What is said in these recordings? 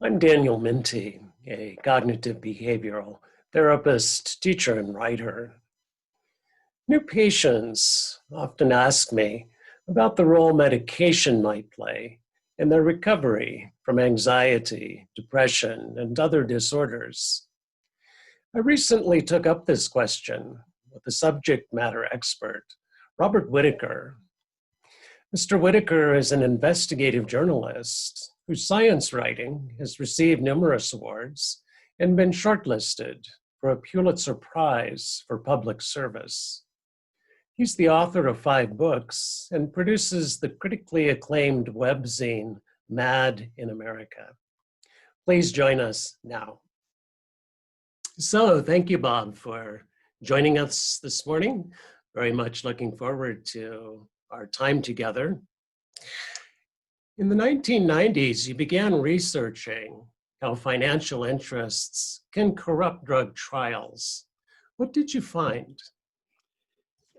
I'm Daniel Minty, a cognitive behavioral therapist, teacher, and writer. New patients often ask me about the role medication might play in their recovery from anxiety, depression, and other disorders. I recently took up this question with a subject matter expert, Robert Whitaker. Mr. Whitaker is an investigative journalist whose science writing has received numerous awards and been shortlisted for a Pulitzer Prize for public service. He's the author of 5 books and produces the critically acclaimed webzine, Mad in America. Please join us now. So thank you, Bob, for joining us this morning. Very much looking forward to our time together. In the 1990s, you began researching how financial interests can corrupt drug trials. What did you find?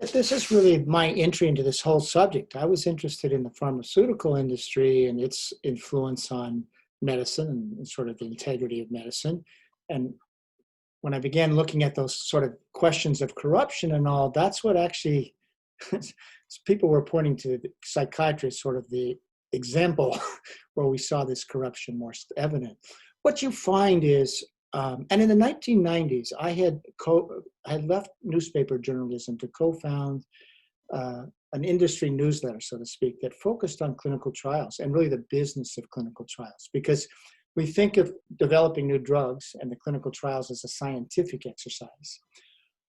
This is really my entry into this whole subject. I was interested in the pharmaceutical industry and its influence on medicine and sort of the integrity of medicine. And when I began looking at those sort of questions of corruption and all, that's what actually people were pointing to the psychiatrists, sort of the example where we saw this corruption more evident. What you find is, and in the 1990s, I had left newspaper journalism to co-found an industry newsletter, so to speak, that focused on clinical trials and really the business of clinical trials. Because we think of developing new drugs and the clinical trials as a scientific exercise.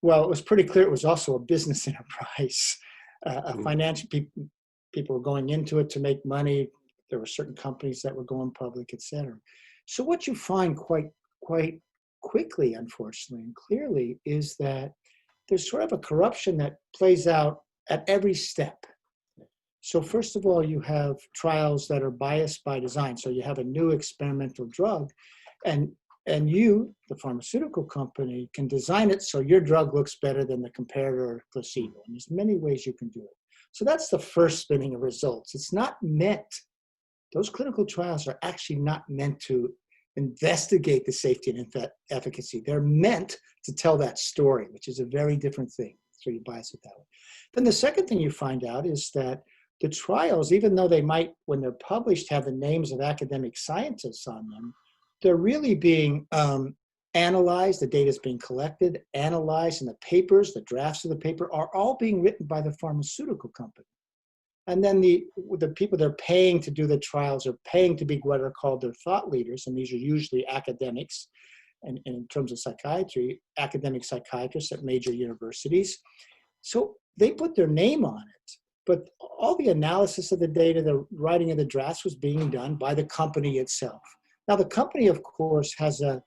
Well, it was pretty clear it was also a business enterprise. Financial people were going into it to make money. There were certain companies that were going public, et cetera. So what you find quite quickly, unfortunately, and clearly, is that there's sort of a corruption that plays out at every step. So first of all, you have trials that are biased by design. So you have a new experimental drug, and you, the pharmaceutical company, can design it so your drug looks better than the comparator placebo. And there's many ways you can do it. So that's the first spinning of results. It's not meant, those clinical trials are actually not meant to investigate the safety and efficacy. They're meant to tell that story, which is a very different thing. So you bias it that way. Then the second thing you find out is that the trials, even though they might, when they're published, have the names of academic scientists on them, they're really being analyzed, the data is being collected, analyzed, and the papers, the drafts of the paper are all being written by the pharmaceutical company. And then the people they're paying to do the trials are paying to be what are called their thought leaders, and these are usually academics, and in terms of psychiatry, academic psychiatrists at major universities. So they put their name on it, but all the analysis of the data, the writing of the drafts was being done by the company itself. Now the company, of course, has an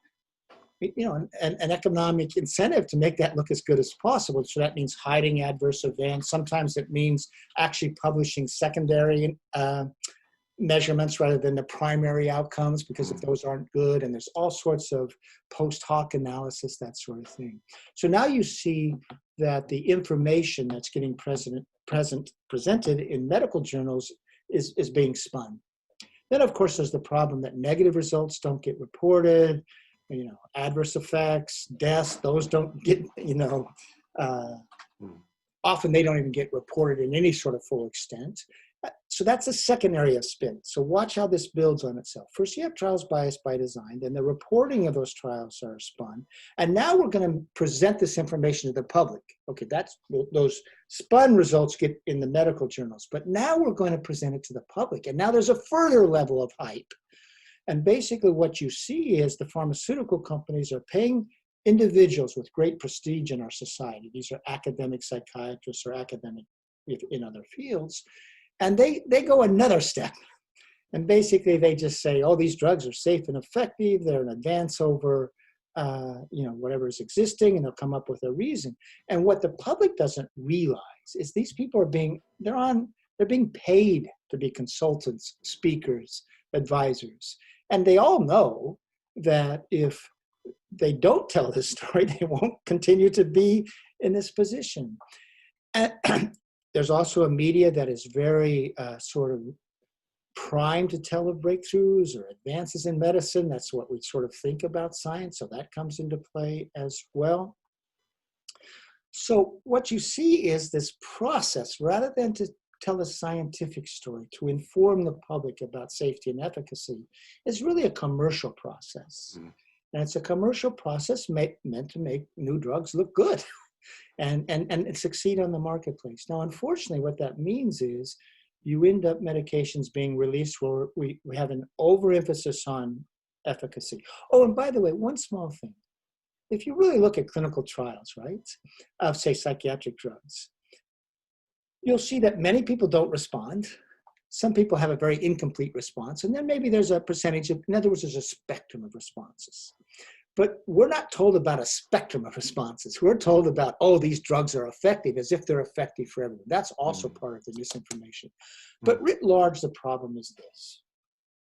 economic incentive to make that look as good as possible. So that means hiding adverse events. Sometimes it means actually publishing secondary measurements rather than the primary outcomes, because if those aren't good, and there's all sorts of post hoc analysis, that sort of thing. So now you see that the information that's getting presented in medical journals is being spun. Then, of course, there's the problem that negative results don't get reported. Adverse effects, deaths, those don't get, often they don't even get reported in any sort of full extent. So that's the second area of spin. So watch how this builds on itself. First, you have trials biased by design, then the reporting of those trials are spun. And now we're going to present this information to the public. Okay, those spun results get in the medical journals, but now we're going to present it to the public. And now there's a further level of hype. And basically what you see is the pharmaceutical companies are paying individuals with great prestige in our society. These are academic psychiatrists or academic in other fields. And they go another step. And basically they just say, oh, these drugs are safe and effective. They're an advance over whatever is existing, and they'll come up with a reason. And what the public doesn't realize is these people they're being paid to be consultants, speakers, advisors. And they all know that if they don't tell this story, they won't continue to be in this position. And there's also a media that is very sort of primed to tell of breakthroughs or advances in medicine. That's what we sort of think about science, so that comes into play as well. So what you see is this process, rather than to tell a scientific story, to inform the public about safety and efficacy, is really a commercial process. Mm. And it's a commercial process meant to make new drugs look good and succeed on the marketplace. Now, unfortunately, what that means is you end up medications being released where we have an overemphasis on efficacy. Oh, and by the way, one small thing. If you really look at clinical trials, right, of, say, psychiatric drugs, you'll see that many people don't respond. Some people have a very incomplete response, and then maybe there's a percentage of, in other words, there's a spectrum of responses. But we're not told about a spectrum of responses. We're told about, oh, these drugs are effective, as if they're effective for everyone. That's also part of the misinformation. But writ large, the problem is this.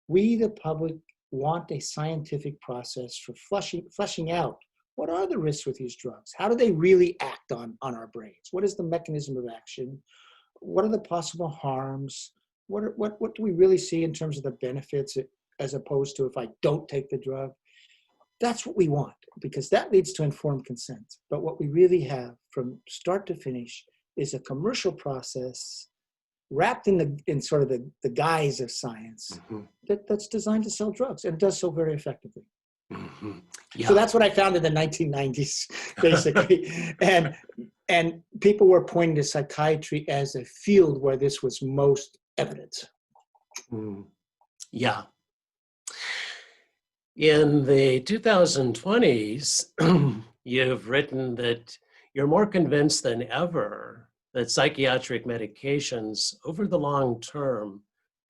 We, the public, want a scientific process for fleshing out what are the risks with these drugs? How do they really act on our brains? What is the mechanism of action? What are the possible harms? What do we really see in terms of the benefits as opposed to if I don't take the drug? That's what we want, because that leads to informed consent. But what we really have from start to finish is a commercial process wrapped in sort of the guise of science that's designed to sell drugs, and does so very effectively. Mm-hmm. Yeah. So that's what I found in the 1990s, basically. and people were pointing to psychiatry as a field where this was most evident. Yeah. In the 2020s, you've written that you're more convinced than ever that psychiatric medications over the long term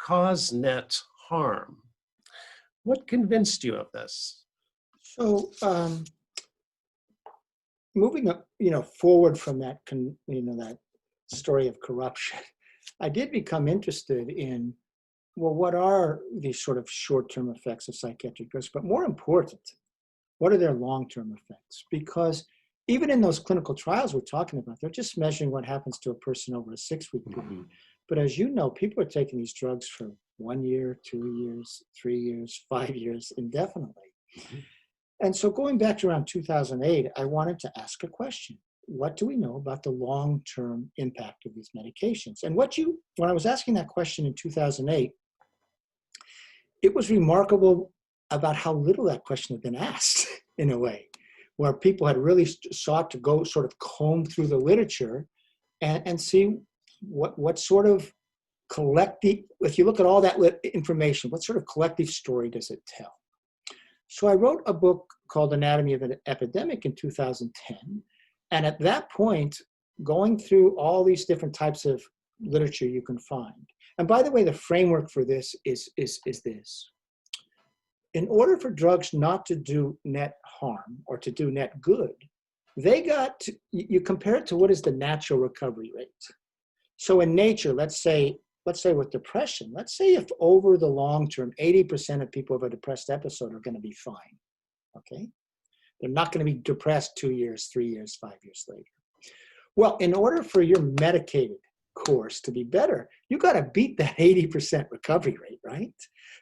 cause net harm. What convinced you of this? So, moving up, forward from that, that story of corruption, I did become interested in, well, what are these sort of short-term effects of psychiatric drugs? But more important, what are their long-term effects? Because even in those clinical trials we're talking about, they're just measuring what happens to a person over a 6-week period. Mm-hmm. But as you know, people are taking these drugs for 1 year, 2 years, 3 years, 5 years, indefinitely. Mm-hmm. And so going back to around 2008, I wanted to ask a question. What do we know about the long-term impact of these medications? And when I was asking that question in 2008, it was remarkable about how little that question had been asked, in a way, where people had really sought to go sort of comb through the literature and see what sort of collective, if you look at all that information, what sort of collective story does it tell? So I wrote a book called Anatomy of an Epidemic in 2010. And at that point, going through all these different types of literature you can find. And by the way, the framework for this is this. In order for drugs not to do net harm or to do net good, you compare it to what is the natural recovery rate. So in nature, let's say with depression, let's say if over the long term, 80% of people with a depressed episode are going to be fine, okay? They're not going to be depressed 2 years, 3 years, 5 years later. Well, in order for your medicated course to be better, you got to beat that 80% recovery rate, right?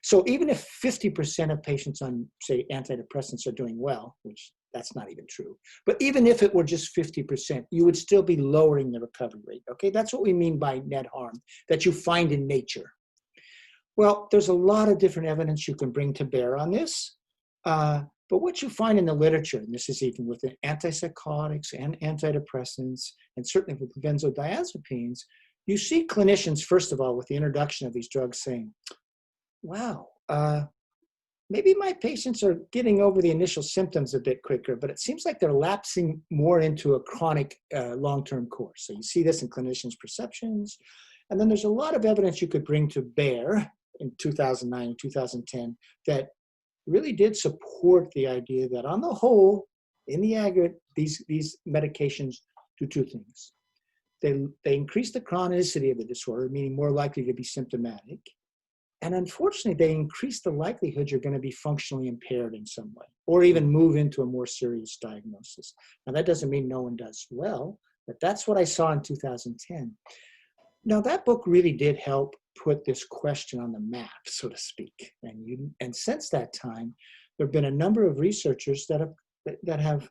So even if 50% of patients on, say, antidepressants are doing well, which that's not even true, but even if it were just 50%, you would still be lowering the recovery rate, okay? That's what we mean by net harm, that you find in nature. Well, there's a lot of different evidence you can bring to bear on this, but what you find in the literature, and this is even with the antipsychotics and antidepressants, and certainly with benzodiazepines, you see clinicians, first of all, with the introduction of these drugs saying, wow, maybe my patients are getting over the initial symptoms a bit quicker, but it seems like they're lapsing more into a chronic long-term course. So you see this in clinicians' perceptions. And then there's a lot of evidence you could bring to bear in 2009 and 2010 that really did support the idea that on the whole, in the aggregate, these medications do two things. They increase the chronicity of the disorder, meaning more likely to be symptomatic. And unfortunately, they increase the likelihood you're going to be functionally impaired in some way, or even move into a more serious diagnosis. Now, that doesn't mean no one does well, but that's what I saw in 2010. Now, that book really did help put this question on the map, so to speak. And since that time, there have been a number of researchers that have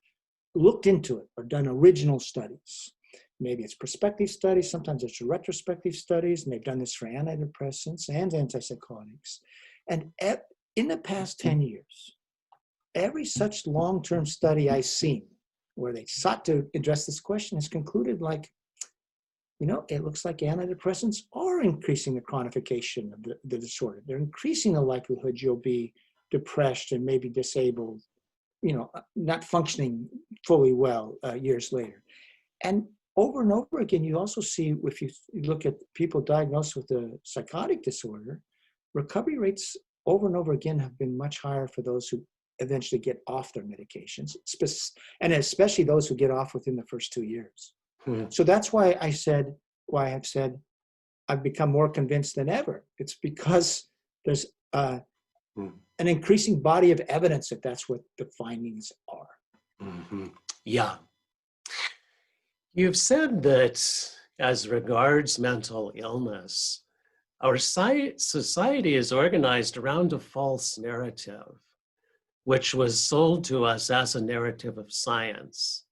looked into it or done original studies. Maybe it's prospective studies, sometimes it's retrospective studies, and they've done this for antidepressants and antipsychotics. And in the past 10 years, every such long-term study I've seen where they sought to address this question has concluded like, it looks like antidepressants are increasing the chronification of the disorder. They're increasing the likelihood you'll be depressed and maybe disabled, not functioning fully well years later. And over again, you also see, if you look at people diagnosed with a psychotic disorder, recovery rates over and over again have been much higher for those who eventually get off their medications, and especially those who get off within the first 2 years. So that's why I've said I've become more convinced than ever. It's because there's an increasing body of evidence that that's what the findings are. Mm-hmm. Yeah. You've said that as regards mental illness, our society is organized around a false narrative, which was sold to us as a narrative of science.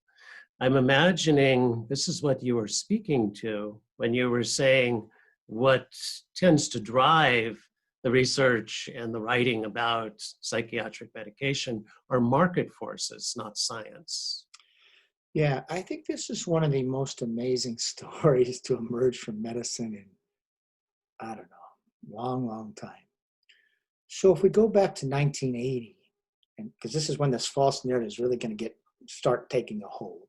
I'm imagining this is what you were speaking to when you were saying what tends to drive the research and the writing about psychiatric medication are market forces, not science. Yeah, I think this is one of the most amazing stories to emerge from medicine in, I don't know, long time. So if we go back to 1980, and because this is when this false narrative is really going to start taking a hold,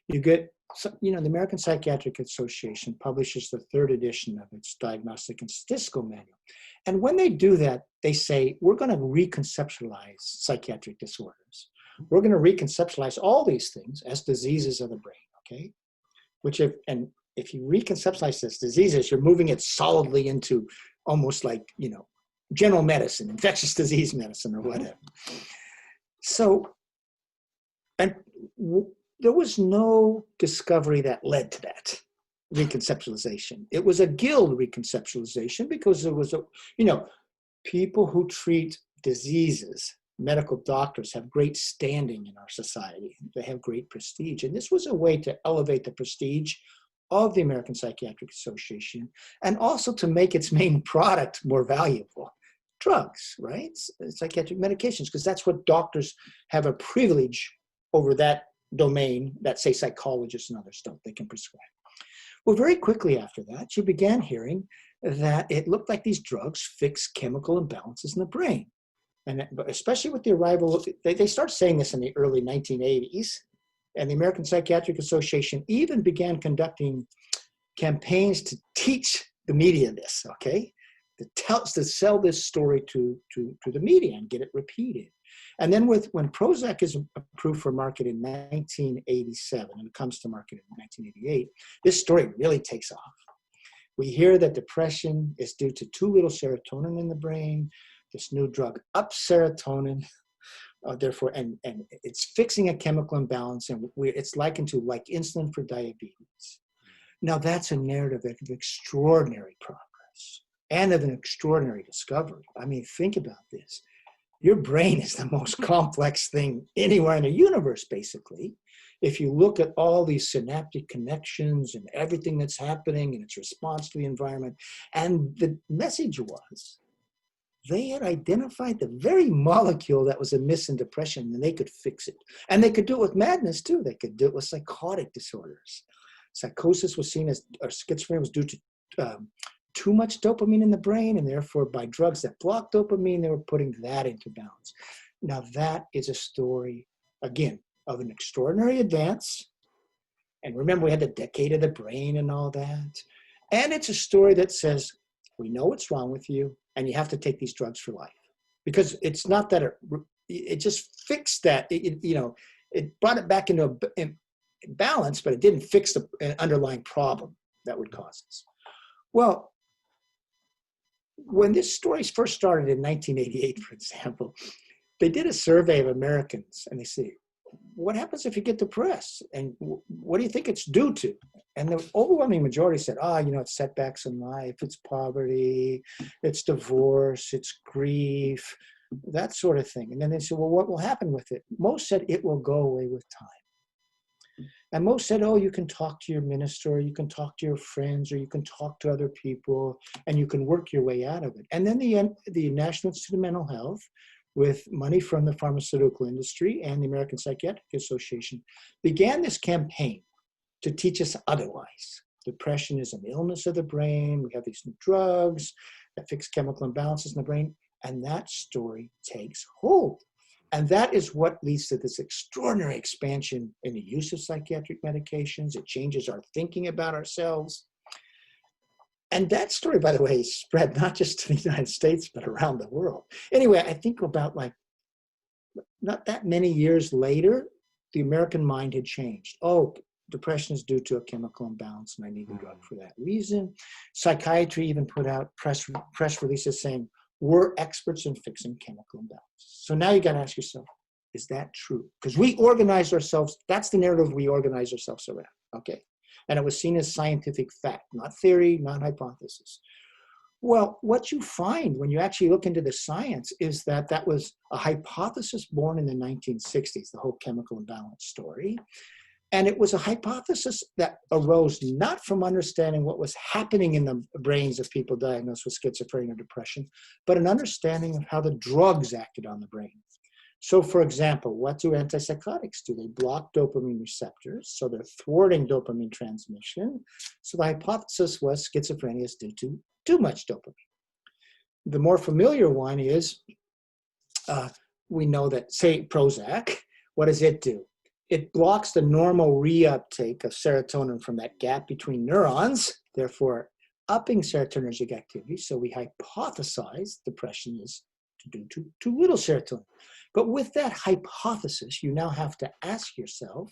you get, the American Psychiatric Association publishes the 3rd edition of its Diagnostic and Statistical Manual. And when they do that, they say, we're going to reconceptualize psychiatric disorders. We're going to reconceptualize all these things as diseases of the brain, okay? If you reconceptualize this diseases, you're moving it solidly into almost like, general medicine, infectious disease medicine or whatever. So, there was no discovery that led to that reconceptualization. It was a guild reconceptualization because there was people who treat diseases, medical doctors have great standing in our society. They have great prestige. And this was a way to elevate the prestige of the American Psychiatric Association and also to make its main product more valuable. Drugs, right? Psychiatric medications, because that's what doctors have a privilege over that domain that, say, psychologists and others don't. They can prescribe. Well, very quickly after that, you began hearing that it looked like these drugs fix chemical imbalances in the brain. And especially with the arrival, they start saying this in the early 1980s, and the American Psychiatric Association even began conducting campaigns to teach the media this, okay? To sell this story to the media and get it repeated. And then when Prozac is approved for market in 1987 and it comes to market in 1988, this story really takes off. We hear that depression is due to too little serotonin in the brain. This new drug ups serotonin, therefore, and it's fixing a chemical imbalance, and it's likened to like insulin for diabetes. Now that's a narrative of extraordinary progress and of an extraordinary discovery. I mean, think about this. Your brain is the most complex thing anywhere in the universe, basically. If you look at all these synaptic connections and everything that's happening and its response to the environment, and the message was, they had identified the very molecule that was amiss in depression, and they could fix it. And they could do it with madness, too. They could do it with psychotic disorders. Psychosis was seen as, or schizophrenia was due to too much dopamine in the brain, and therefore by drugs that block dopamine, they were putting that into balance. Now that is a story, again, of an extraordinary advance. And remember, we had the decade of the brain and all that. And it's a story that says, we know what's wrong with you, and you have to take these drugs for life. Because it's not that it just fixed that, it brought it back into a balance, but it didn't fix the underlying problem that would cause this. Well, when this story first started in 1988, for example, they did a survey of Americans, and they say, what happens if you get depressed? And what do you think it's due to? And the overwhelming majority said, it's setbacks in life, it's poverty, it's divorce, it's grief, that sort of thing. And then they said, well, what will happen with it? Most said it will go away with time. And most said, you can talk to your minister, or you can talk to your friends, or you can talk to other people, and you can work your way out of it. And then the National Institute of Mental Health, with money from the pharmaceutical industry and the American Psychiatric Association, began this campaign to teach us otherwise. Depression is an illness of the brain. We have these new drugs that fix chemical imbalances in the brain. And that story takes hold. And that is what leads to this extraordinary expansion in the use of psychiatric medications. It changes our thinking about ourselves. And that story, by the way, spread not just to the United States, but around the world. Anyway, I think about not that many years later, the American mind had changed. Depression is due to a chemical imbalance, and I need a drug for that reason. Psychiatry even put out press releases saying, we're experts in fixing chemical imbalances. So now you got to ask yourself, is that true? Because we organize ourselves, that's the narrative we organize ourselves around, okay? And it was seen as scientific fact, not theory, not hypothesis. Well, what you find when you actually look into the science is that that was a hypothesis born in the 1960s, the whole chemical imbalance story. And it was a hypothesis that arose not from understanding what was happening in the brains of people diagnosed with schizophrenia or depression, but an understanding of how the drugs acted on the brain. So, for example, what do antipsychotics do? They block dopamine receptors, so they're thwarting dopamine transmission. So the hypothesis was schizophrenia is due to too much dopamine. The more familiar one is, we know that, say, Prozac, what does it do? It blocks the normal reuptake of serotonin from that gap between neurons, therefore upping serotonergic activity. So we hypothesize depression is due to too little serotonin. But with that hypothesis, you now have to ask yourself,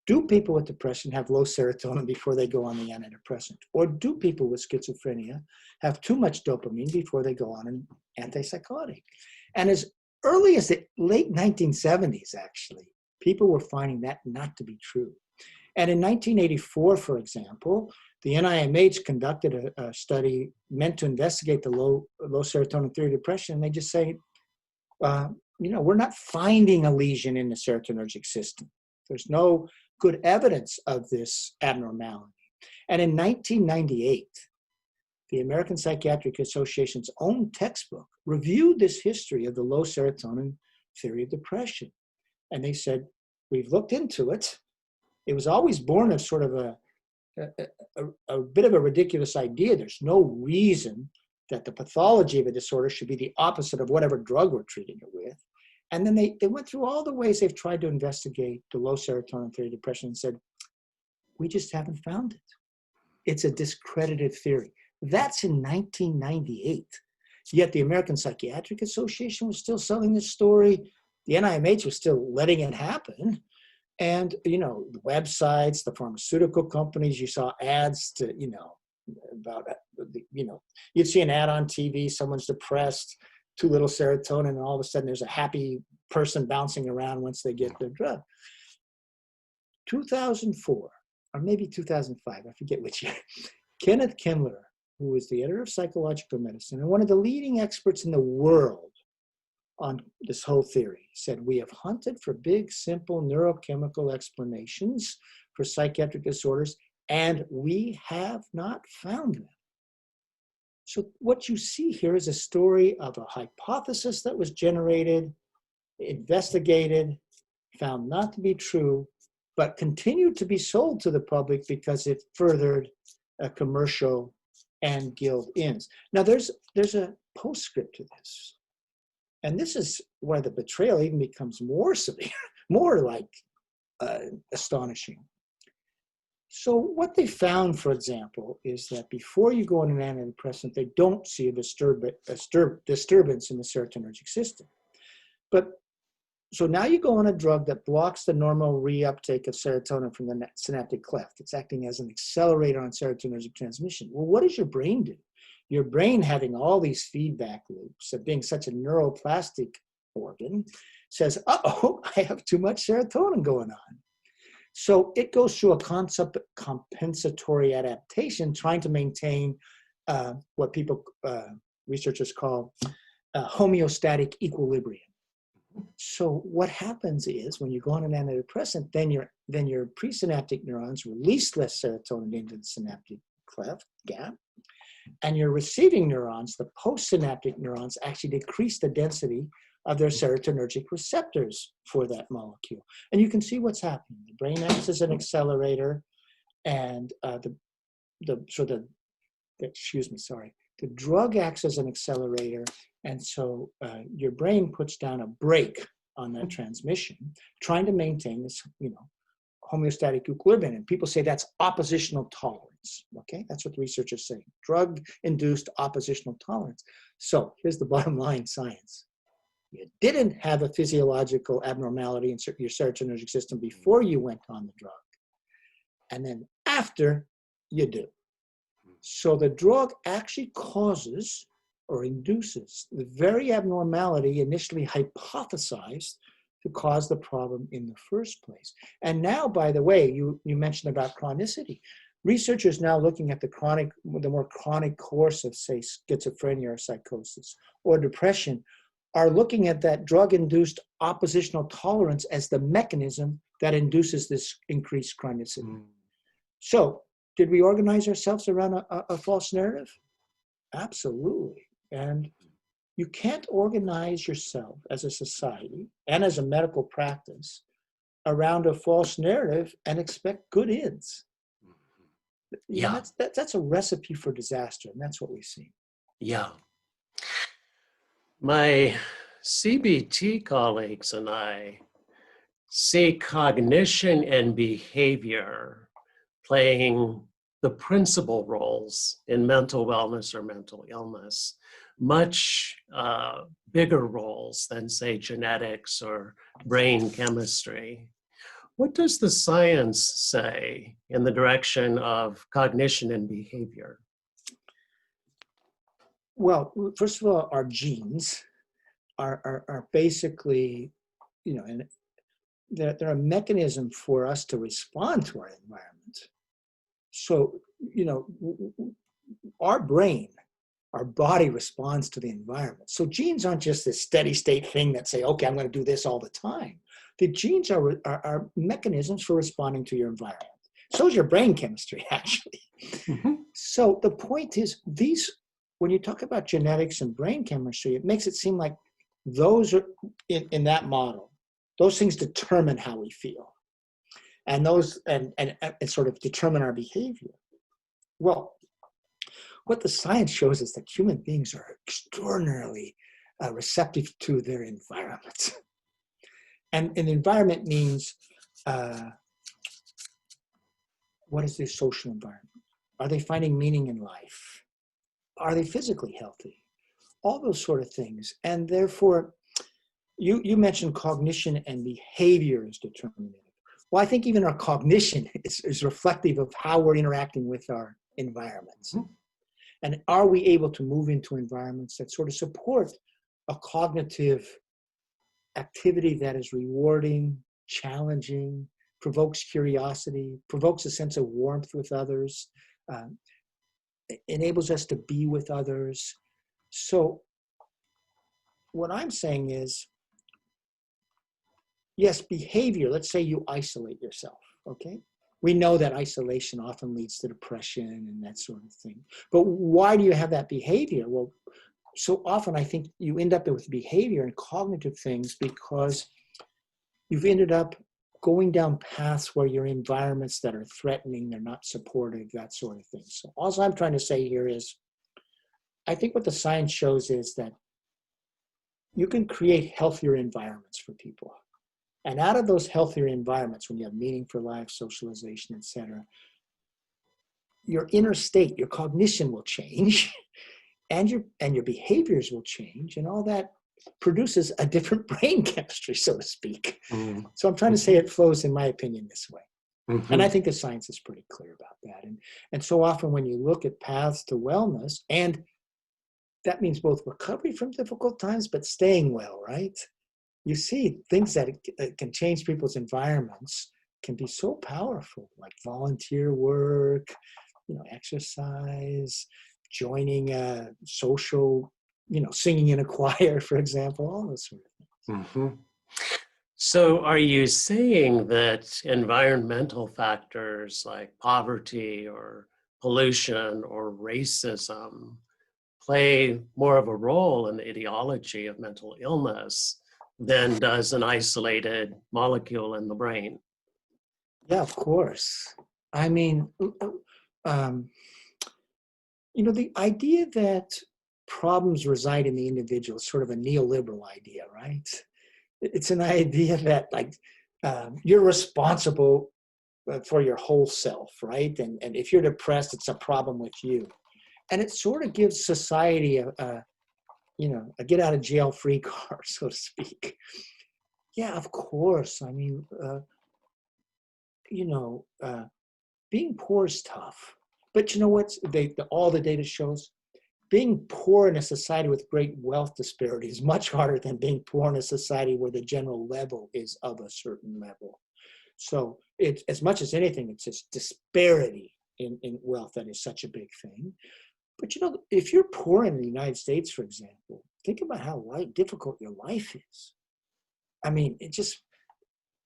do people with depression have low serotonin before they go on the antidepressant? Or do people with schizophrenia have too much dopamine before they go on an antipsychotic? And as early as the late 1970s, actually, people were finding that not to be true. And in 1984, for example, the NIMH conducted a study meant to investigate the low serotonin theory of depression. And they just say, we're not finding a lesion in the serotonergic system. There's no good evidence of this abnormality. And in 1998, the American Psychiatric Association's own textbook reviewed this history of the low serotonin theory of depression. And they said, we've looked into it. It was always born of sort of a bit of a ridiculous idea. There's no reason that the pathology of a disorder should be the opposite of whatever drug we're treating it with. And then they went through all the ways they've tried to investigate the low serotonin theory of depression and said, we just haven't found it. It's a discredited theory. That's in 1998. Yet the American Psychiatric Association was still selling this story. The NIMH was still letting it happen. And, the websites, the pharmaceutical companies, you saw ads to, about, you'd see an ad on TV, someone's depressed, too little serotonin, and all of a sudden there's a happy person bouncing around once they get their drug. 2004, or maybe 2005, I forget which year, Kenneth Kindler, who was the editor of Psychological Medicine and one of the leading experts in the world on this whole theory, said, we have hunted for big, simple neurochemical explanations for psychiatric disorders, and we have not found them. So what you see here is a story of a hypothesis that was generated, investigated, found not to be true, but continued to be sold to the public because it furthered a commercial and guild ends. Now there's a postscript to this. And this is where the betrayal even becomes more severe, more astonishing. So what they found, for example, is that before you go on an antidepressant, they don't see a disturbance in the serotonergic system. But so now you go on a drug that blocks the normal reuptake of serotonin from the synaptic cleft. It's acting as an accelerator on serotonergic transmission. Well, what does your brain do? Your brain, having all these feedback loops of being such a neuroplastic organ, says, uh-oh, I have too much serotonin going on. So it goes through a concept compensatory adaptation, trying to maintain what researchers call homeostatic equilibrium. So what happens is when you go on an antidepressant, then your presynaptic neurons release less serotonin into the synaptic cleft gap, and your receiving neurons, the postsynaptic neurons, actually decrease the density of their serotonergic receptors for that molecule. And you can see what's happening. The brain acts as an accelerator, and the drug acts as an accelerator, and so your brain puts down a brake on that transmission, trying to maintain this, homeostatic equilibrium. And people say that's oppositional tolerance. Okay, that's what the researchers say. Drug-induced oppositional tolerance. So here's the bottom line science. You didn't have a physiological abnormality in your serotonergic system before you went on the drug. And then after, you do. So the drug actually causes or induces the very abnormality initially hypothesized to cause the problem in the first place. And now, by the way, you mentioned about chronicity. Researchers now looking at the more chronic course of, say, schizophrenia or psychosis or depression are looking at that drug-induced oppositional tolerance as the mechanism that induces this increased chronicity. So, did we organize ourselves around a false narrative? Absolutely. And you can't organize yourself as a society and as a medical practice around a false narrative and expect good ends. Yeah. That's a recipe for disaster, and that's what we see. Yeah. My CBT colleagues and I see cognition and behavior playing the principal roles in mental wellness or mental illness, much bigger roles than, say, genetics or brain chemistry. What does the science say in the direction of cognition and behavior? Well, first of all, our genes are basically, and they're a mechanism for us to respond to our environment. So, our brain, our body responds to the environment. So genes aren't just this steady state thing that say, okay, I'm going to do this all the time. The genes are mechanisms for responding to your environment. So is your brain chemistry, actually. Mm-hmm. So the point is, when you talk about genetics and brain chemistry, it makes it seem like those are, in that model, those things determine how we feel. And those and sort of determine our behavior. Well, what the science shows is that human beings are extraordinarily receptive to their environment. And an environment means, what is their social environment? Are they finding meaning in life? Are they physically healthy? All those sort of things. And therefore, you mentioned cognition and behavior is determinative. Well, I think even our cognition is reflective of how we're interacting with our environments. Mm-hmm. And are we able to move into environments that sort of support a cognitive activity that is rewarding, challenging, provokes curiosity, provokes a sense of warmth with others, enables us to be with others. So what I'm saying is, yes, behavior, let's say you isolate yourself, okay? We know that isolation often leads to depression and that sort of thing. But why do you have that behavior? Well, so often I think you end up with behavior and cognitive things because you've ended up going down paths where you're in environments that are threatening, they're not supportive, that sort of thing. So all I'm trying to say here is, I think what the science shows is that you can create healthier environments for people. And out of those healthier environments, when you have meaning for life, socialization, etc., your inner state, your cognition will change, and your behaviors will change, and all that produces a different brain chemistry, so to speak. Mm-hmm. So I'm trying to say it flows, in my opinion, this way. Mm-hmm. And I think the science is pretty clear about that. And so often when you look at paths to wellness, and that means both recovery from difficult times, but staying well, right? you see things that can change people's environments can be so powerful, like volunteer work, exercise, joining a social, singing in a choir, for example, all those sort of things. Mm-hmm. So are you saying that environmental factors like poverty or pollution or racism play more of a role in the etiology of mental illness than does an isolated molecule in the brain? Yeah, of course. I mean, the idea that problems reside in the individual is sort of a neoliberal idea, right? It's an idea that you're responsible for your whole self, right? And if you're depressed, it's a problem with you. And it sort of gives society a get out of jail free card, so to speak. Yeah, of course. I mean, being poor is tough. But you know what? All the data shows being poor in a society with great wealth disparity is much harder than being poor in a society where the general level is of a certain level. So it's, as much as anything, it's this disparity in wealth that is such a big thing. But if you're poor in the United States, for example, think about how difficult your life is. I mean, it's just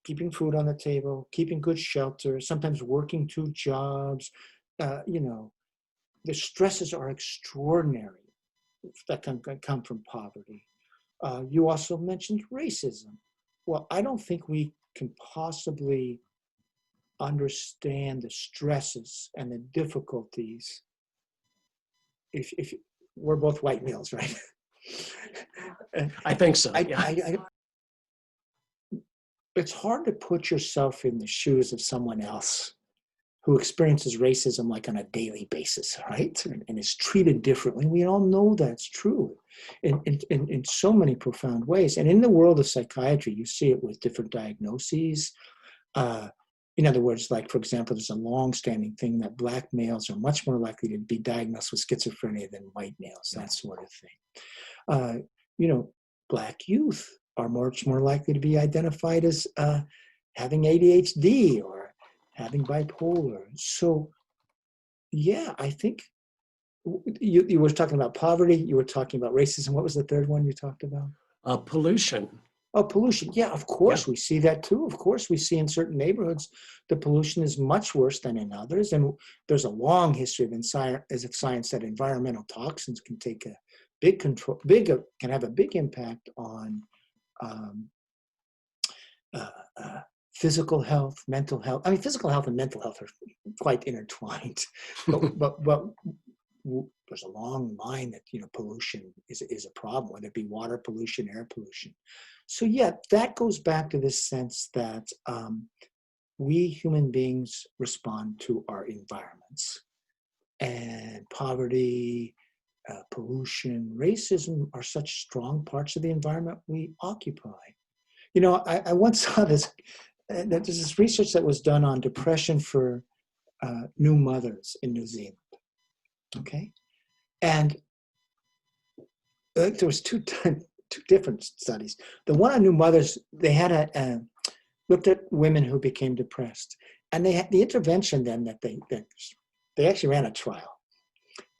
keeping food on the table, keeping good shelter, sometimes working 2 jobs. The stresses are extraordinary that can come from poverty. You also mentioned racism. Well, I don't think we can possibly understand the stresses and the difficulties if we're both white males, right? I think so, yeah. It's hard to put yourself in the shoes of someone else who experiences racism like on a daily basis, right? And is treated differently. We all know that's true in so many profound ways. And in the world of psychiatry, you see it with different diagnoses. In other words, like, for example, there's a long-standing thing that Black males are much more likely to be diagnosed with schizophrenia than white males, that sort of thing. Black youth are much more likely to be identified as having ADHD or having bipolar. So, yeah, I think you were talking about poverty, you were talking about racism. What was the third one you talked about? Pollution. Oh, pollution. Yeah, of course, we see that too. Of course, we see in certain neighborhoods the pollution is much worse than in others. And there's a long history of science that environmental toxins can take a can have a big impact on physical health, mental health. I mean, physical health and mental health are quite intertwined. but there's a long line that pollution is a problem, whether it be water pollution, air pollution. So yeah, that goes back to this sense that we human beings respond to our environments, and poverty, pollution, racism are such strong parts of the environment we occupy. I once saw this. There's this research that was done on depression for new mothers in New Zealand. Okay, and there was two different studies. The one on new mothers, they had looked at women who became depressed, and they had the intervention then that they actually ran a trial.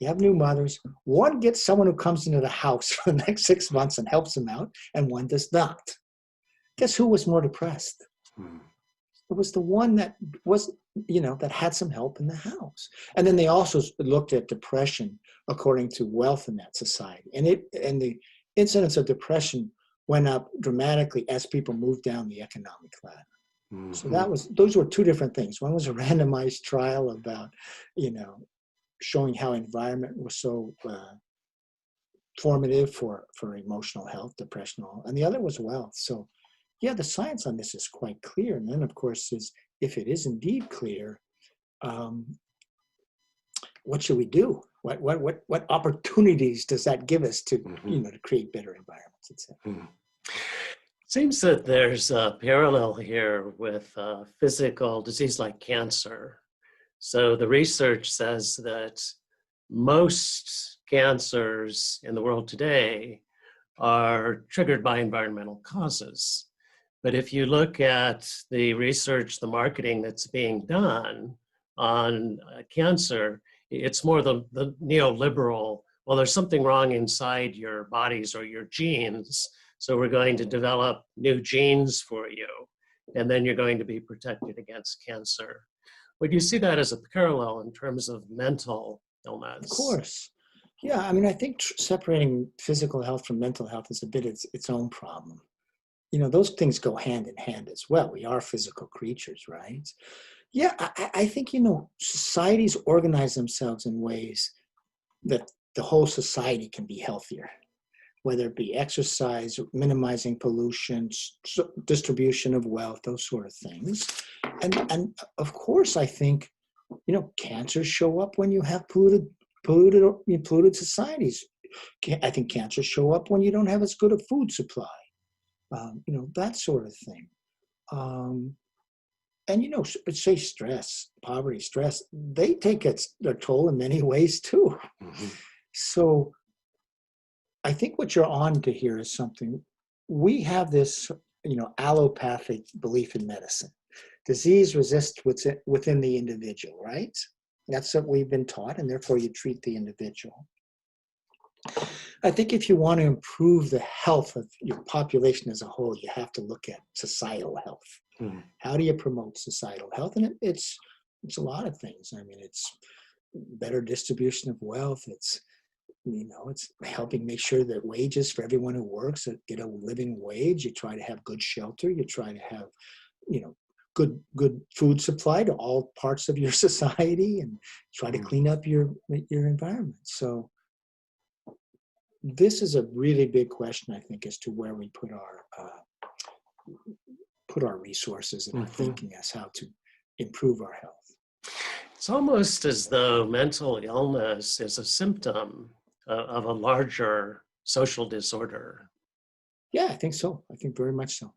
You have new mothers. One gets someone who comes into the house for the next 6 months and helps them out, and one does not. Guess who was more depressed? It was the one that was, that had some help in the house. And then they also looked at depression according to wealth in that society. And the incidence of depression went up dramatically as people moved down the economic ladder. Mm-hmm. So those were 2 different things. One was a randomized trial about, showing how environment was so formative for emotional health, depression, and the other was wealth. So yeah, the science on this is quite clear. And then, of course, if it is indeed clear, what should we do? What opportunities does that give us to, to create better environments, etc. It seems that there's a parallel here with physical disease like cancer. So the research says that most cancers in the world today are triggered by environmental causes. But if you look at the research, the marketing that's being done on cancer, it's more the neoliberal, well, there's something wrong inside your bodies or your genes, so we're going to develop new genes for you, and then you're going to be protected against cancer. Would you see that as a parallel in terms of mental illness? Of course. Yeah, I mean, I think separating physical health from mental health is a bit its own problem. You know, those things go hand in hand as well. We are physical creatures, right? Yeah, I think, you know, societies organize themselves in ways that the whole society can be healthier, whether it be exercise, minimizing pollution, distribution of wealth, those sort of things. And of course, I think, you know, cancers show up when you have polluted societies. I think cancers show up when you don't have as good a food supply. You know, that sort of thing. And, you know, say stress, poverty, stress, they take their toll in many ways too. Mm-hmm. So I think what you're on to here is something, we have this, you know, allopathic belief in medicine. Disease resists within the individual, right? That's what we've been taught, and therefore you treat the individual. I think if you want to improve the health of your population as a whole, you have to look at societal health. Hmm. How do you promote societal health? And it's a lot of things. I mean, it's better distribution of wealth. It's, you know, it's helping make sure that wages for everyone who works get a living wage. You try to have good shelter. You try to have, you know, good food supply to all parts of your society, and try to clean up your environment. So this is a really big question, I think, as to where we put our resources and our thinking as how to improve our health. It's almost as though mental illness is a symptom of a larger social disorder. Yeah, I think so. I think very much so.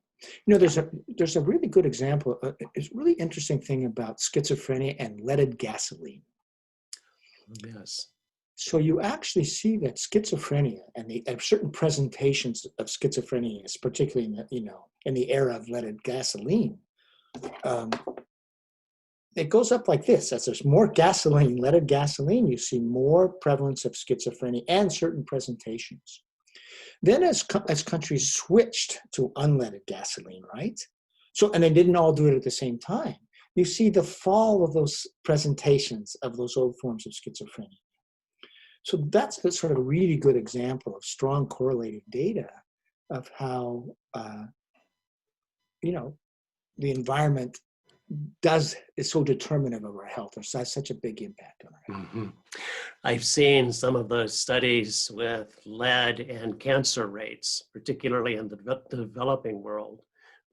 You know, there's a really good example. It's a really interesting thing about schizophrenia and leaded gasoline. Yes. So you actually see that schizophrenia and certain presentations of schizophrenia, particularly in the era of leaded gasoline, it goes up like this. As there's more gasoline, leaded gasoline, you see more prevalence of schizophrenia and certain presentations. Then as countries switched to unleaded gasoline, right? So, and they didn't all do it at the same time. You see the fall of those presentations of those old forms of schizophrenia. So that's the sort of really good example of strong correlative data of how, you know, the environment is so determinative of our health, or has such a big impact on our health. Mm-hmm. I've seen some of those studies with lead and cancer rates, particularly in the developing world,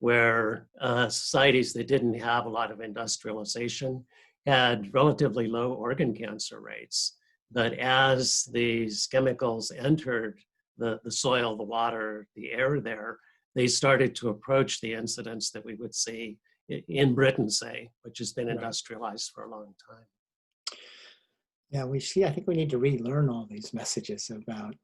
where societies that didn't have a lot of industrialization had relatively low organ cancer rates. But as these chemicals entered the soil, the water, the air there, they started to approach the incidence that we would see in Britain, say, which has been industrialized for a long time. Yeah, I think we need to relearn all these messages about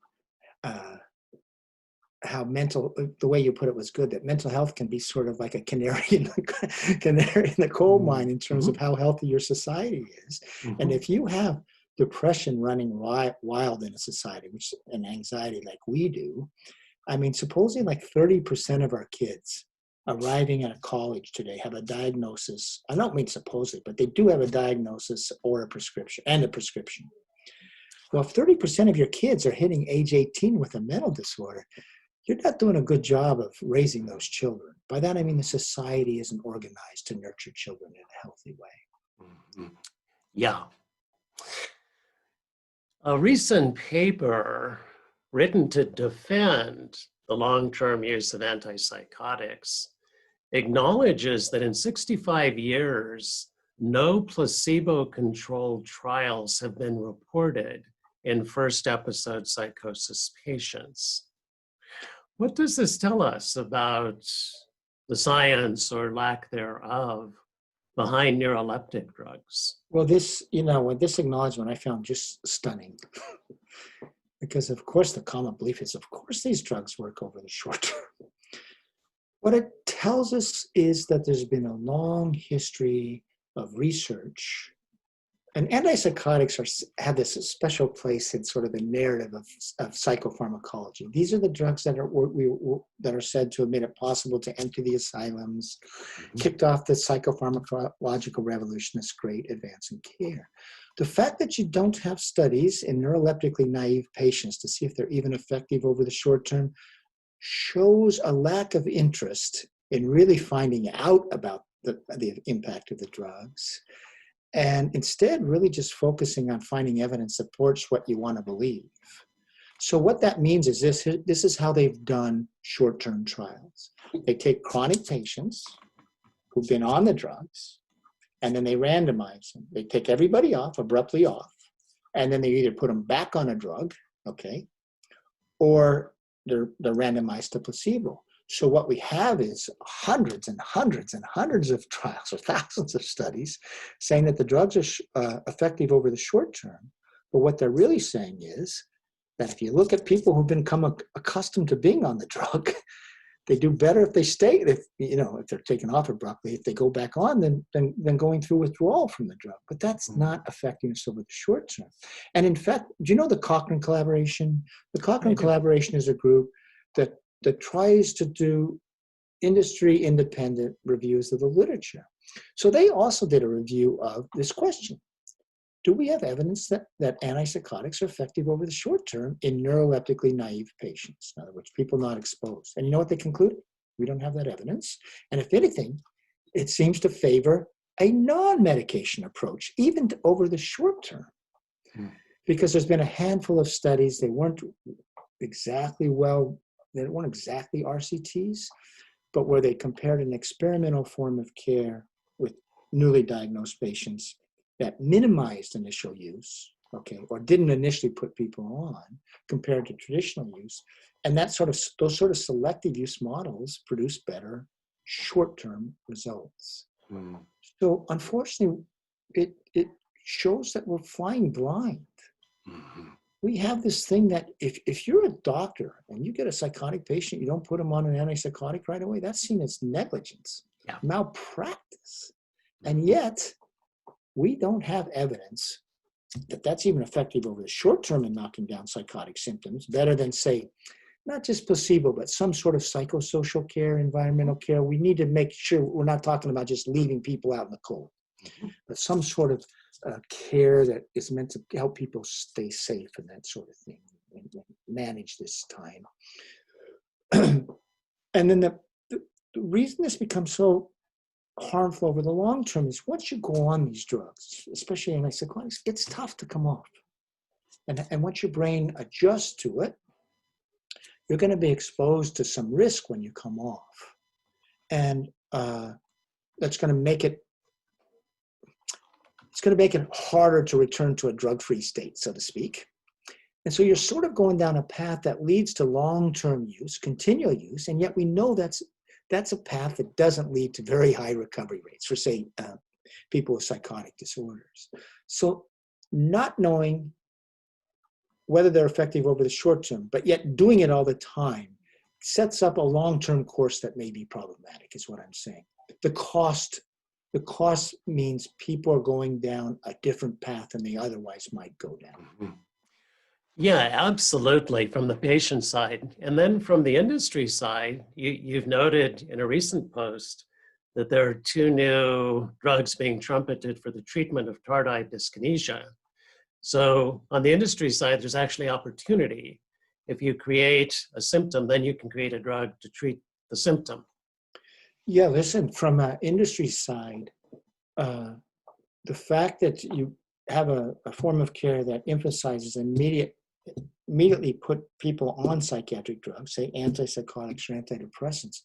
how the way you put it was good, that mental health can be sort of like a canary in the coal mine in terms of how healthy your society is. Mm-hmm. And if you have depression running wild in a society, and anxiety like we do, I mean, supposing like 30% of our kids arriving at a college today have a diagnosis. I don't mean supposedly, but they do have a diagnosis or a prescription. Well, if 30% of your kids are hitting age 18 with a mental disorder, you're not doing a good job of raising those children. By that, I mean the society isn't organized to nurture children in a healthy way. Mm-hmm. Yeah. A recent paper written to defend the long-term use of antipsychotics acknowledges that in 65 years, no placebo-controlled trials have been reported in first episode psychosis patients. What does this tell us about the science or lack thereof behind neuroleptic drugs? Well, this acknowledgement I found just stunning. Because of course the common belief is, of course these drugs work over the short term. What it tells us is that there's been a long history of research, and antipsychotics have this special place in sort of the narrative of psychopharmacology. These are the drugs that are said to have made it possible to enter the asylums, kicked off the psychopharmacological revolution, this great advance in care. The fact that you don't have studies in neuroleptically naive patients to see if they're even effective over the short term shows a lack of interest in really finding out about the impact of the drugs, and instead really just focusing on finding evidence that supports what you want to believe. So what that means is this is how they've done short-term trials. They take chronic patients who've been on the drugs, and then they randomize them. They take everybody abruptly off, and then they either put them back on a drug, okay, or they're randomized to placebo. So what we have is hundreds and hundreds and hundreds of trials, or thousands of studies saying that the drugs are effective over the short term. But what they're really saying is that if you look at people who've become accustomed to being on the drug, they do better if they stay, if they're taken off abruptly. If they go back on, then going through withdrawal from the drug. But that's not effectiveness over the short term. And in fact, do you know the Cochrane collaboration? The Cochrane collaboration is a group that tries to do industry-independent reviews of the literature. So they also did a review of this question. Do we have evidence that antipsychotics are effective over the short term in neuroleptically naive patients? In other words, people not exposed. And you know what they concluded? We don't have that evidence. And if anything, it seems to favor a non-medication approach, even over the short term. Because there's been a handful of studies, they weren't exactly RCTs, but where they compared an experimental form of care with newly diagnosed patients that minimized initial use, okay, or didn't initially put people on, compared to traditional use. And those sort of selective use models produce better short-term results. So unfortunately, it shows that we're flying blind. We have this thing that if you're a doctor and you get a psychotic patient, you don't put them on an antipsychotic right away, that's seen as negligence, malpractice. And yet, we don't have evidence that that's even effective over the short term in knocking down psychotic symptoms, better than, say, not just placebo, but some sort of psychosocial care, environmental care. We need to make sure we're not talking about just leaving people out in the cold, but some sort of care that is meant to help people stay safe and that sort of thing, and manage this time. And then the reason this becomes so harmful over the long term is once you go on these drugs, especially antipsychotics, it's tough to come off. And once your brain adjusts to it, you're going to be exposed to some risk when you come off. And that's going to make it harder to return to a drug-free state, so to speak. And so you're sort of going down a path that leads to long-term use, continual use, and yet we know that's a path that doesn't lead to very high recovery rates for, say, people with psychotic disorders. So not knowing whether they're effective over the short term, but yet doing it all the time, sets up a long-term course that may be problematic, is what I'm saying. The cost means people are going down a different path than they otherwise might go down. Yeah, absolutely, from the patient side. And then from the industry side, you've noted in a recent post that there are 2 new drugs being trumpeted for the treatment of tardive dyskinesia. So on the industry side, there's actually opportunity. If you create a symptom, then you can create a drug to treat the symptom. Yeah, listen, from an industry side, the fact that you have a form of care that emphasizes immediately put people on psychiatric drugs, say antipsychotics or antidepressants,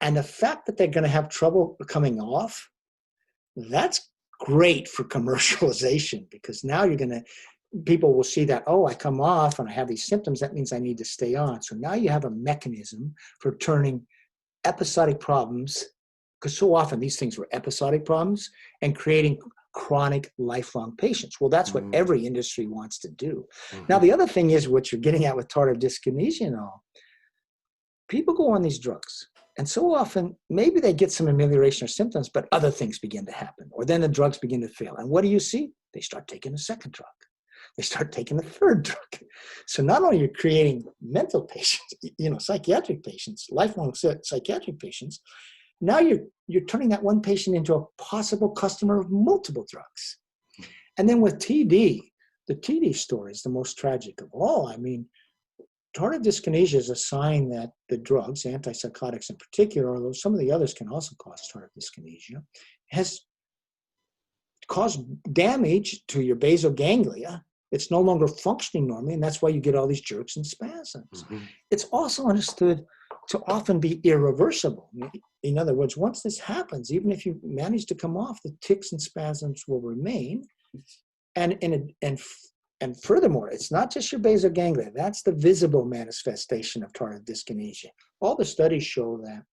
and the fact that they're going to have trouble coming off, that's great for commercialization, because now people will see that, oh, I come off and I have these symptoms, that means I need to stay on. So now you have a mechanism for turning episodic problems, because so often these things were episodic problems, and creating chronic lifelong patients. Well, that's what every industry wants to do. Mhm. Now, the other thing is what you're getting at with tardive dyskinesia and all. People go on these drugs, and so often maybe they get some amelioration of symptoms, but other things begin to happen, or then the drugs begin to fail. And what do you see? They start taking a second drug. They start taking a third drug. So not only are you creating mental patients, psychiatric patients, lifelong psychiatric patients, now you're turning that one patient into a possible customer of multiple drugs. And then with TD, the TD story is the most tragic of all. I mean, tardive dyskinesia is a sign that the drugs, antipsychotics in particular, although some of the others can also cause tardive dyskinesia, has caused damage to your basal ganglia. It's no longer functioning normally, and that's why you get all these jerks and spasms. Mhm. It's also understood to often be irreversible. In other words, once this happens, even if you manage to come off, the tics and spasms will remain. And furthermore, it's not just your basal ganglia. That's the visible manifestation of tardive dyskinesia. All the studies show that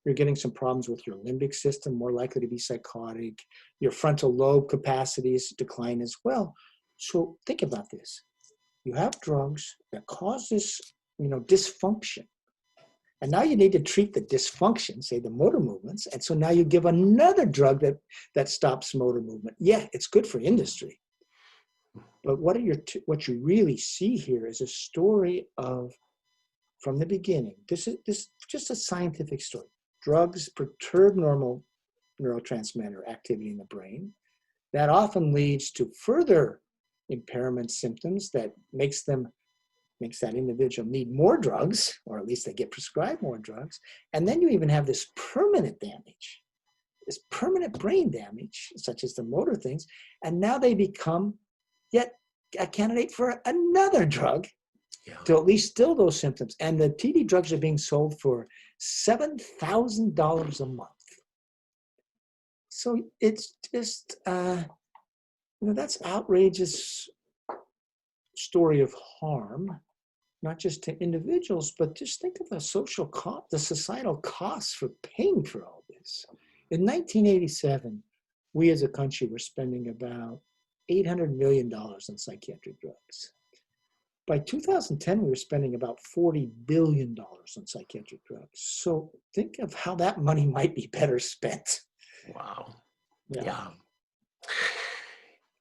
you're getting some problems with your limbic system, more likely to be psychotic. Your frontal lobe capacities decline as well. So think about this. You have drugs that cause this, dysfunction. And now you need to treat the dysfunction, say the motor movements. And so now you give another drug that stops motor movement. Yeah, it's good for industry. But what you really see here is a story of, from the beginning, this is just a scientific story. Drugs perturb normal neurotransmitter activity in the brain. That often leads to further impairment symptoms that makes that individual need more drugs, or at least they get prescribed more drugs. And then you even have this permanent damage, this permanent brain damage, such as the motor things. And now they become yet a candidate for another drug to at least still those symptoms. And the TD drugs are being sold for $7,000 a month. So it's just, that's outrageous story of harm, not just to individuals, but just think of the social cost, the societal costs for paying for all this. In 1987, we as a country were spending about $800 million on psychiatric drugs. By 2010, we were spending about $40 billion on psychiatric drugs. So think of how that money might be better spent. Wow. Yeah. Yeah.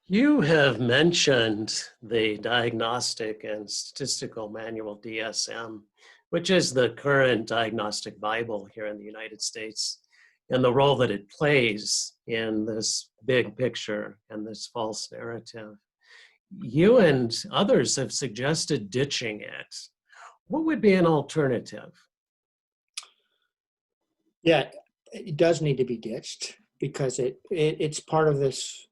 You have mentioned the Diagnostic and Statistical Manual, DSM, which is the current diagnostic Bible here in the United States, and the role that it plays in this big picture and this false narrative. You and others have suggested ditching it. What would be an alternative? Yeah, it does need to be ditched because it's part of this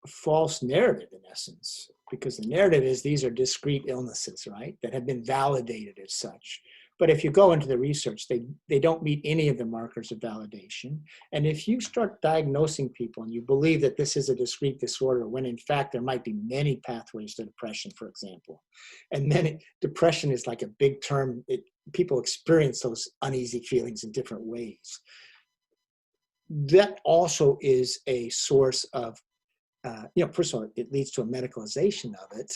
false narrative in essence, because the narrative is these are discrete illnesses, right, that have been validated as such. But if you go into the research, they don't meet any of the markers of validation. And if you start diagnosing people and you believe that this is a discrete disorder, when in fact there might be many pathways to depression, for example, and then depression is like a big term, people experience those uneasy feelings in different ways. That also is a source of first of all, it leads to a medicalization of it,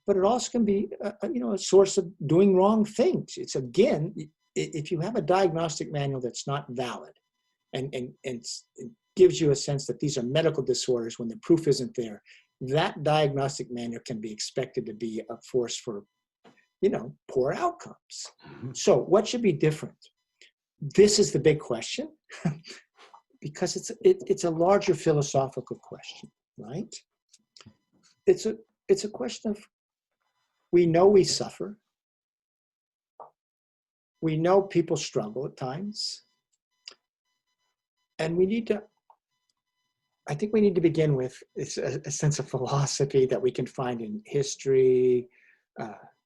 but it also can be, a source of doing wrong things. It's again, if you have a diagnostic manual that's not valid, and it gives you a sense that these are medical disorders when the proof isn't there, that diagnostic manual can be expected to be a force for, poor outcomes. So what should be different? This is the big question, because it's a larger philosophical question. Right? It's a question of, we know we suffer. We know people struggle at times. And I think we need to begin with a sense of philosophy that we can find in history,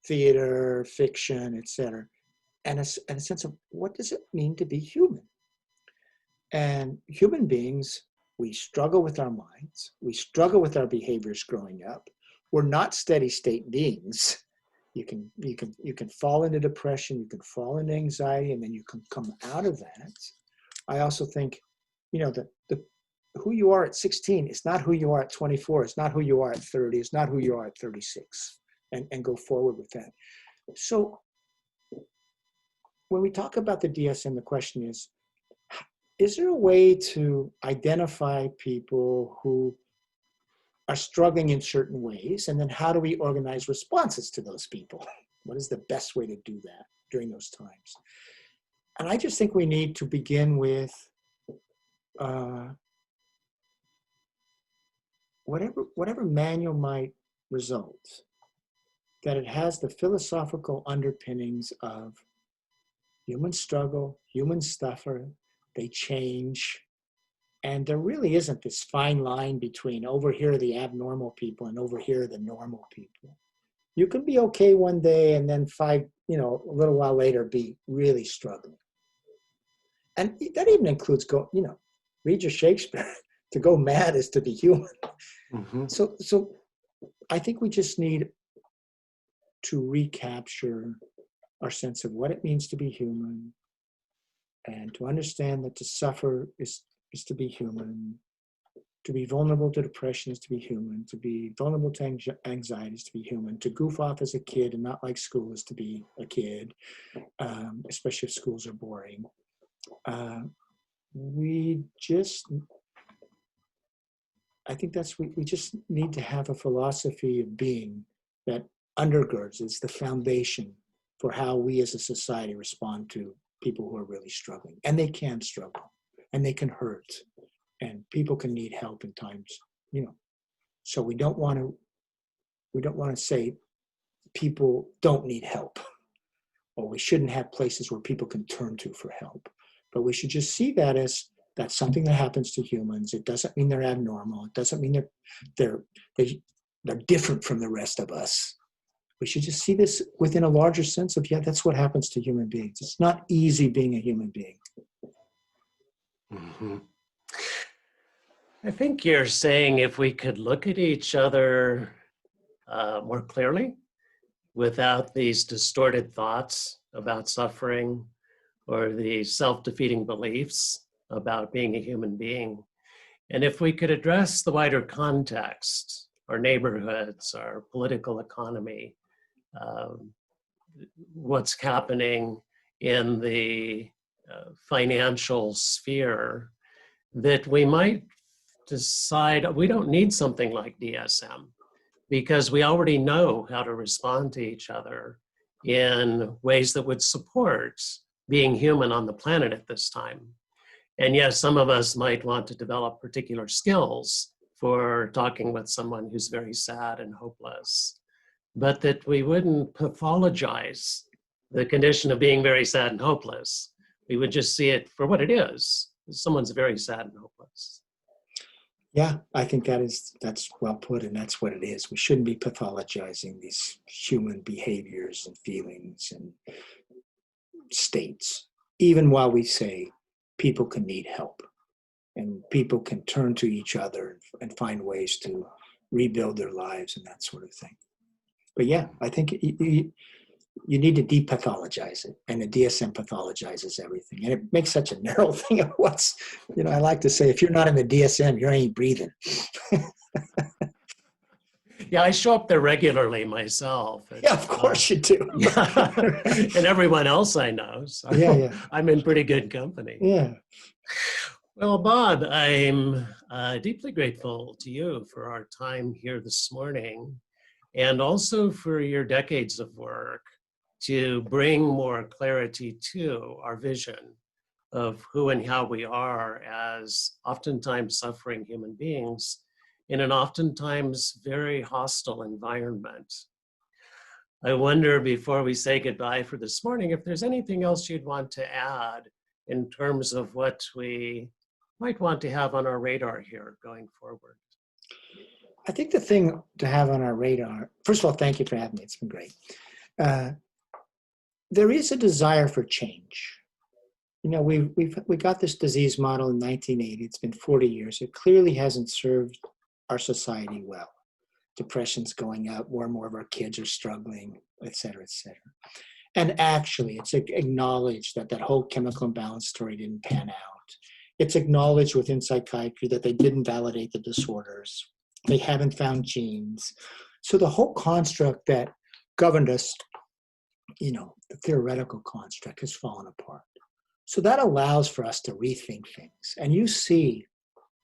theater, fiction, etc. And a sense of what does it mean to be human? And human beings, we struggle with our minds. We struggle with our behaviors growing up. We're not steady state beings. You can fall into depression, you can fall into anxiety, and then you can come out of that. I also think, the who you are at 16 is not who you are at 24. It's not who you are at 30. It's not who you are at 36. And go forward with that. So when we talk about the DSM, the question is there a way to identify people who are struggling in certain ways? And then how do we organize responses to those people? What is the best way to do that during those times? And I just think we need to begin with whatever manual might result, that it has the philosophical underpinnings of human struggle, human suffer, they change. And there really isn't this fine line between over here are the abnormal people and over here are the normal people. You can be okay one day and then a little while later be really struggling. And that even includes read your Shakespeare. To go mad is to be human. Mm-hmm. So I think we just need to recapture our sense of what it means to be human, and to understand that to suffer is to be human, to be vulnerable to depression is to be human, to be vulnerable to anxiety is to be human, to goof off as a kid and not like school is to be a kid, especially if schools are boring. I think we just need to have a philosophy of being that undergirds, is the foundation for how we as a society respond to people who are really struggling. And they can struggle, and they can hurt, and people can need help in times, So we don't want to say people don't need help, or we shouldn't have places where people can turn to for help. But we should just see that as that's something that happens to humans. It doesn't mean they're abnormal. It doesn't mean they're different from the rest of us. We should just see this within a larger sense of, that's what happens to human beings. It's not easy being a human being. Mm-hmm. I think you're saying if we could look at each other more clearly, without these distorted thoughts about suffering or the self-defeating beliefs about being a human being, and if we could address the wider context, our neighborhoods, our political economy, what's happening in the financial sphere, that we might decide we don't need something like DSM, because we already know how to respond to each other in ways that would support being human on the planet at this time. And yes, some of us might want to develop particular skills for talking with someone who's very sad and hopeless, but that we wouldn't pathologize the condition of being very sad and hopeless. We would just see it for what it is. Someone's very sad and hopeless. Yeah, I think that's well put, and that's what it is. We shouldn't be pathologizing these human behaviors and feelings and states, even while we say people can need help and people can turn to each other and find ways to rebuild their lives and that sort of thing. But yeah, I think you need to depathologize it, and the DSM pathologizes everything, and it makes such a narrow thing of what's, I like to say, if you're not in the DSM, you ain't breathing. Yeah, I show up there regularly myself. Yeah, of course you do. Yeah. And everyone else I know. So yeah. I'm in pretty good company. Yeah. Well, Bob, I'm deeply grateful to you for our time here this morning, and also for your decades of work to bring more clarity to our vision of who and how we are as oftentimes suffering human beings in an oftentimes very hostile environment. I wonder, before we say goodbye for this morning, if there's anything else you'd want to add in terms of what we might want to have on our radar here going forward. I think the thing to have on our radar, first of all, thank you for having me. It's been great. There is a desire for change. We got this disease model in 1980. It's been 40 years. It clearly hasn't served our society well. Depression's going up. More and more of our kids are struggling, et cetera, et cetera. And actually, it's acknowledged that whole chemical imbalance story didn't pan out. It's acknowledged within psychiatry that they didn't validate the disorders. They haven't found genes. So the whole construct that governed us, you know, the theoretical construct has fallen apart. So that allows for us to rethink things. And you see,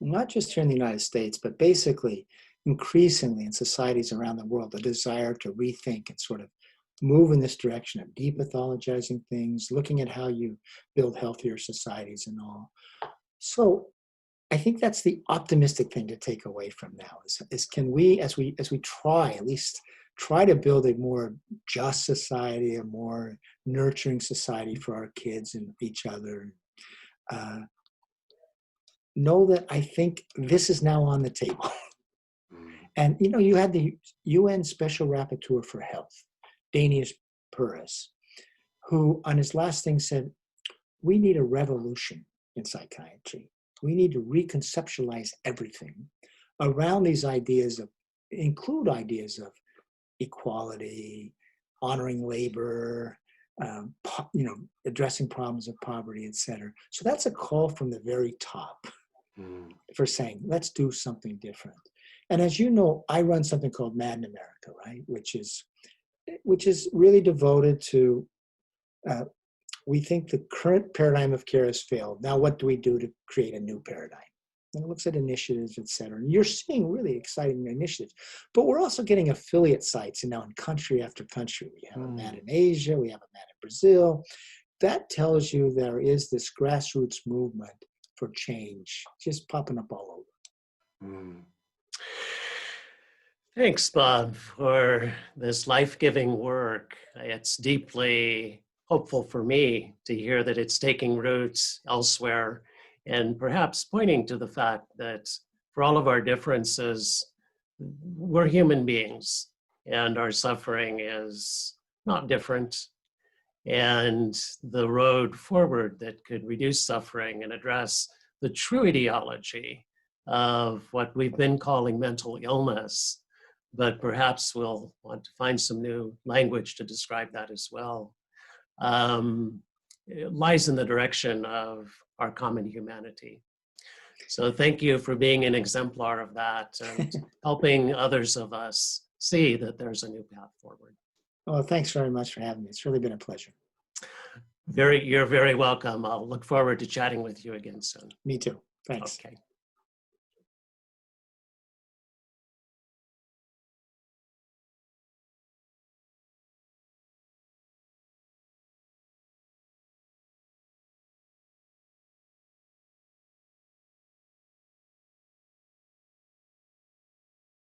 not just here in the United States, but basically increasingly in societies around the world, a desire to rethink and sort of move in this direction of depathologizing things, looking at how you build healthier societies and all. So I think that's the optimistic thing to take away from now is can we, as we try, at least try to build a more just society, a more nurturing society for our kids and each other, know that I think this is now on the table. And, you know, you had the UN Special Rapporteur for Health, Danius Puris, who on his last thing said, we need a revolution in psychiatry. We need to reconceptualize everything around these ideas of, include ideas of equality, honoring labor, you know, addressing problems of poverty, et cetera. So that's a call from the very top for saying, let's do something different. And as you know, I run something called Mad in America, right? Which is really devoted to, we think the current paradigm of care has failed. Now, what do we do to create a new paradigm? And it looks at initiatives, et cetera. And you're seeing really exciting initiatives. But we're also getting affiliate sites, you know, in country after country. We have a Mad in Asia, we have a Mad in Brazil. That tells you there is this grassroots movement for change just popping up all over. Thanks, Bob, for this life-giving work. It's deeply hopeful for me to hear that it's taking roots elsewhere and perhaps pointing to the fact that for all of our differences, we're human beings and our suffering is not different. And the road forward that could reduce suffering and address the true etiology of what we've been calling mental illness, but perhaps we'll want to find some new language to describe that as well, it lies in the direction of our common humanity. So thank you for being an exemplar of that and helping others of us see that there's a new path forward. Well, thanks very much for having me. It's really been a pleasure. You're very welcome. I'll look forward to chatting with you again soon. Me too. Thanks. Okay.